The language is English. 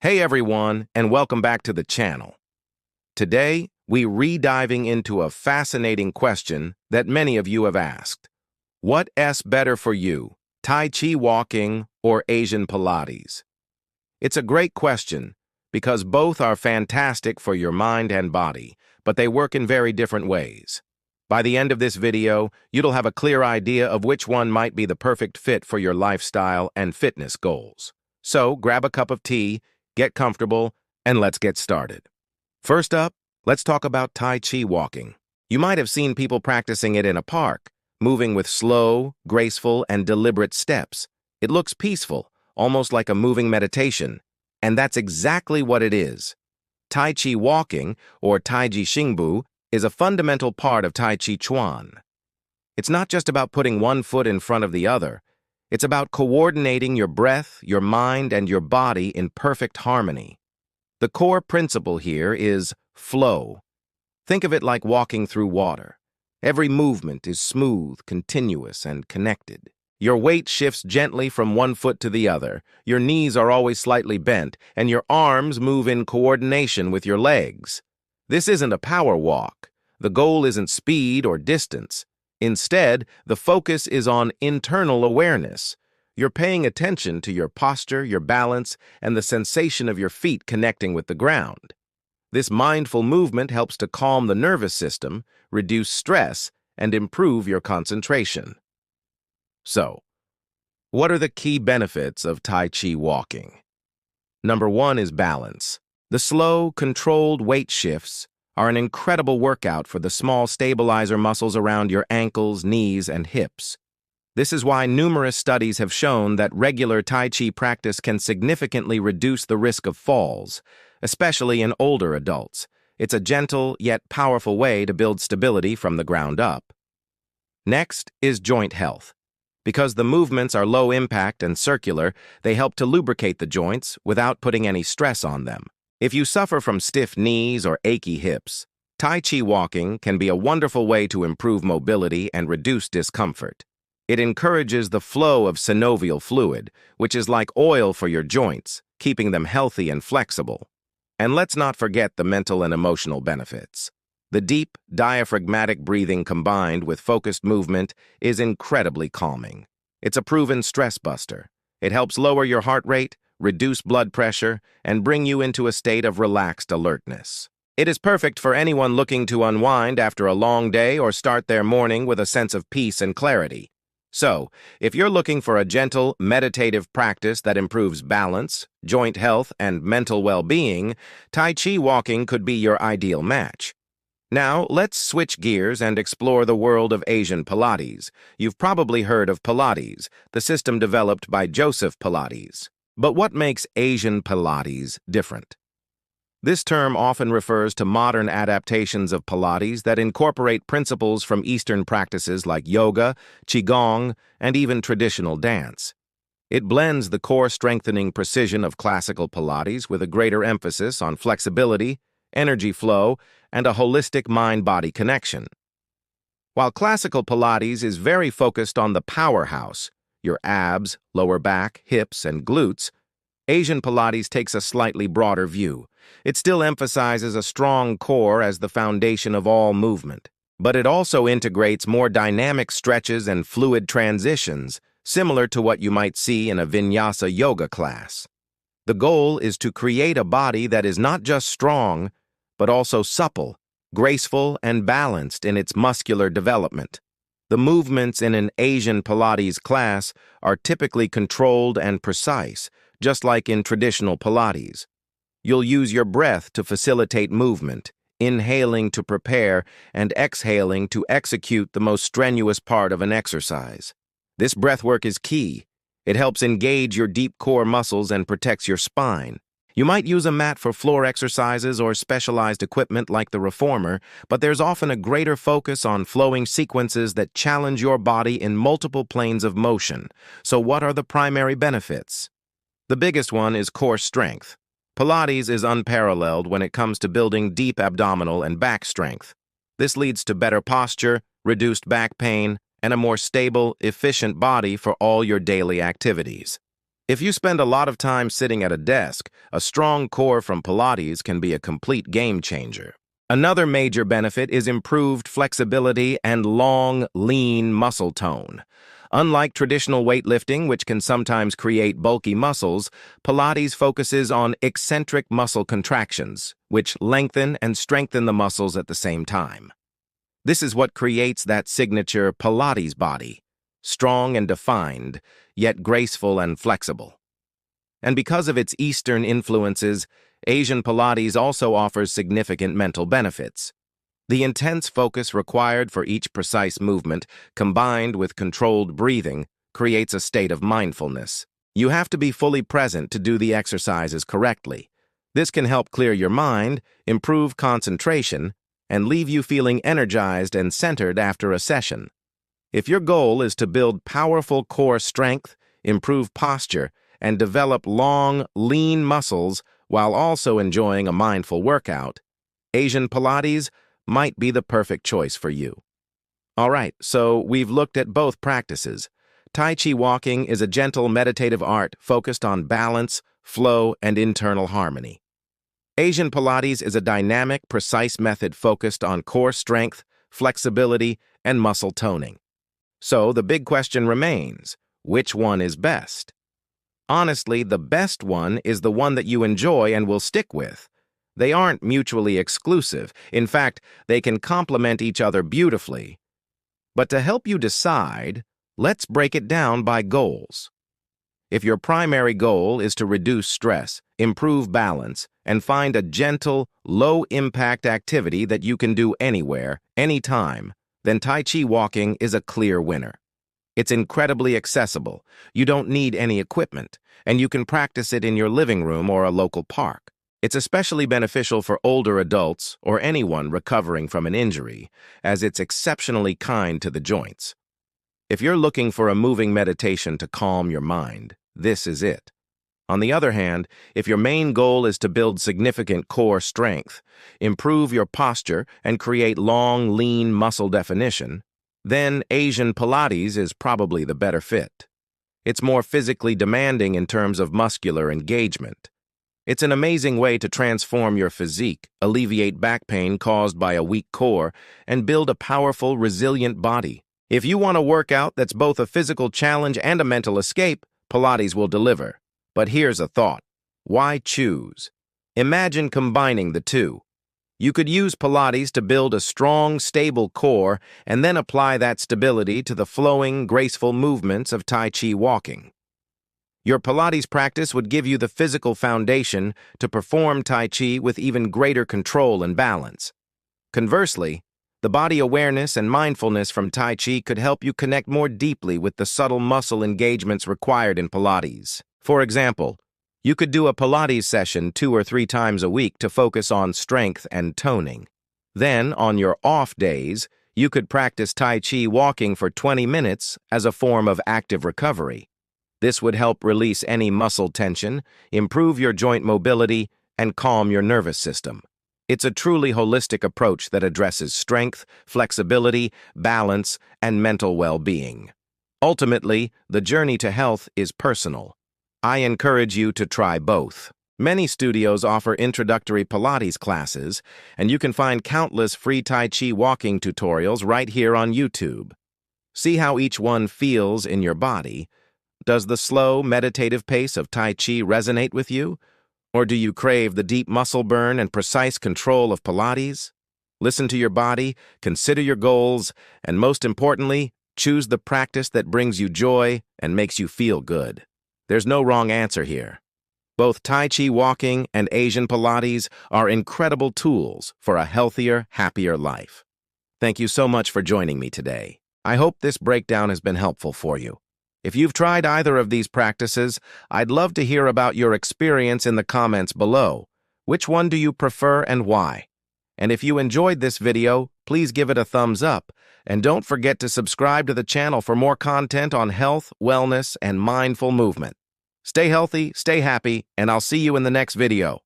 Hey everyone, and welcome back to the channel. Today, we re-diving into a fascinating question that many of you have asked. What's better for you, Tai Chi Walking or Asian Pilates? It's a great question because both are fantastic for your mind and body, but they work in very different ways. By the end of this video, you'll have a clear idea of which one might be the perfect fit for your lifestyle and fitness goals. So, grab a cup of tea, get comfortable, and let's get started. First up, let's talk about Tai Chi Walking. You might have seen people practicing it in a park, moving with slow, graceful, and deliberate steps. It looks peaceful, almost like a moving meditation, and that's exactly what it is. Tai Chi Walking, or Tai Chi Xingbu, is a fundamental part of Tai Chi Chuan. It's not just about putting one foot in front of the other. It's about coordinating your breath, your mind, and your body in perfect harmony. The core principle here is flow. Think of it like walking through water. Every movement is smooth, continuous, and connected. Your weight shifts gently from one foot to the other, your knees are always slightly bent, and your arms move in coordination with your legs. This isn't a power walk. The goal isn't speed or distance. Instead, the focus is on internal awareness. You're paying attention to your posture, your balance, and the sensation of your feet connecting with the ground. This mindful movement helps to calm the nervous system, reduce stress, and improve your concentration. So, what are the key benefits of Tai Chi Walking? Number 1 is balance. The slow, controlled weight shifts are an incredible workout for the small stabilizer muscles around your ankles, knees, and hips. This is why numerous studies have shown that regular Tai Chi practice can significantly reduce the risk of falls, especially in older adults. It's a gentle yet powerful way to build stability from the ground up. Next is joint health. Because the movements are low impact and circular, they help to lubricate the joints without putting any stress on them. If you suffer from stiff knees or achy hips, Tai Chi Walking can be a wonderful way to improve mobility and reduce discomfort. It encourages the flow of synovial fluid, which is like oil for your joints, keeping them healthy and flexible. And let's not forget the mental and emotional benefits. The deep, diaphragmatic breathing combined with focused movement is incredibly calming. It's a proven stress buster. It helps lower your heart rate, reduce blood pressure, and bring you into a state of relaxed alertness. It is perfect for anyone looking to unwind after a long day or start their morning with a sense of peace and clarity. So, if you're looking for a gentle, meditative practice that improves balance, joint health, and mental well-being, Tai Chi Walking could be your ideal match. Now, let's switch gears and explore the world of Asian Pilates. You've probably heard of Pilates, the system developed by Joseph Pilates. But what makes Asian Pilates different? This term often refers to modern adaptations of Pilates that incorporate principles from Eastern practices like yoga, qigong, and even traditional dance. It blends the core-strengthening precision of classical Pilates with a greater emphasis on flexibility, energy flow, and a holistic mind-body connection. While classical Pilates is very focused on the powerhouse, your abs, lower back, hips, and glutes, Asian Pilates takes a slightly broader view. It still emphasizes a strong core as the foundation of all movement, but it also integrates more dynamic stretches and fluid transitions, similar to what you might see in a vinyasa yoga class. The goal is to create a body that is not just strong, but also supple, graceful, and balanced in its muscular development. The movements in an Asian Pilates class are typically controlled and precise, just like in traditional Pilates. You'll use your breath to facilitate movement, inhaling to prepare and exhaling to execute the most strenuous part of an exercise. This breathwork is key. It helps engage your deep core muscles and protects your spine. You might use a mat for floor exercises or specialized equipment like the reformer, but there's often a greater focus on flowing sequences that challenge your body in multiple planes of motion. So what are the primary benefits? The biggest one is core strength. Pilates is unparalleled when it comes to building deep abdominal and back strength. This leads to better posture, reduced back pain, and a more stable, efficient body for all your daily activities. If you spend a lot of time sitting at a desk, a strong core from Pilates can be a complete game changer. Another major benefit is improved flexibility and long, lean muscle tone. Unlike traditional weightlifting, which can sometimes create bulky muscles, Pilates focuses on eccentric muscle contractions, which lengthen and strengthen the muscles at the same time. This is what creates that signature Pilates body, strong and defined, yet graceful and flexible. And because of its Eastern influences, Asian Pilates also offers significant mental benefits. The intense focus required for each precise movement, combined with controlled breathing, creates a state of mindfulness. You have to be fully present to do the exercises correctly. This can help clear your mind, improve concentration, and leave you feeling energized and centered after a session. If your goal is to build powerful core strength, improve posture, and develop long, lean muscles while also enjoying a mindful workout, Asian Pilates might be the perfect choice for you. All right, so we've looked at both practices. Tai Chi Walking is a gentle meditative art focused on balance, flow, and internal harmony. Asian Pilates is a dynamic, precise method focused on core strength, flexibility, and muscle toning. So the big question remains, which one is best? Honestly, the best one is the one that you enjoy and will stick with. They aren't mutually exclusive. In fact, they can complement each other beautifully. But to help you decide, let's break it down by goals. If your primary goal is to reduce stress, improve balance, and find a gentle, low-impact activity that you can do anywhere, anytime, then Tai Chi Walking is a clear winner. It's incredibly accessible, you don't need any equipment, and you can practice it in your living room or a local park. It's especially beneficial for older adults or anyone recovering from an injury, as it's exceptionally kind to the joints. If you're looking for a moving meditation to calm your mind, this is it. On the other hand, if your main goal is to build significant core strength, improve your posture, and create long, lean muscle definition, then Asian Pilates is probably the better fit. It's more physically demanding in terms of muscular engagement. It's an amazing way to transform your physique, alleviate back pain caused by a weak core, and build a powerful, resilient body. If you want a workout that's both a physical challenge and a mental escape, Pilates will deliver. But here's a thought. Why choose? Imagine combining the two. You could use Pilates to build a strong, stable core and then apply that stability to the flowing, graceful movements of Tai Chi Walking. Your Pilates practice would give you the physical foundation to perform Tai Chi with even greater control and balance. Conversely, the body awareness and mindfulness from Tai Chi could help you connect more deeply with the subtle muscle engagements required in Pilates. For example, you could do a Pilates session 2 or 3 times a week to focus on strength and toning. Then, on your off days, you could practice Tai Chi Walking for 20 minutes as a form of active recovery. This would help release any muscle tension, improve your joint mobility, and calm your nervous system. It's a truly holistic approach that addresses strength, flexibility, balance, and mental well-being. Ultimately, the journey to health is personal. I encourage you to try both. Many studios offer introductory Pilates classes, and you can find countless free Tai Chi Walking tutorials right here on YouTube. See how each one feels in your body. Does the slow, meditative pace of Tai Chi resonate with you? Or do you crave the deep muscle burn and precise control of Pilates? Listen to your body, consider your goals, and most importantly, choose the practice that brings you joy and makes you feel good. There's no wrong answer here. Both Tai Chi Walking and Asian Pilates are incredible tools for a healthier, happier life. Thank you so much for joining me today. I hope this breakdown has been helpful for you. If you've tried either of these practices, I'd love to hear about your experience in the comments below. Which one do you prefer and why? And if you enjoyed this video, please give it a thumbs up, and don't forget to subscribe to the channel for more content on health, wellness, and mindful movement. Stay healthy, stay happy, and I'll see you in the next video.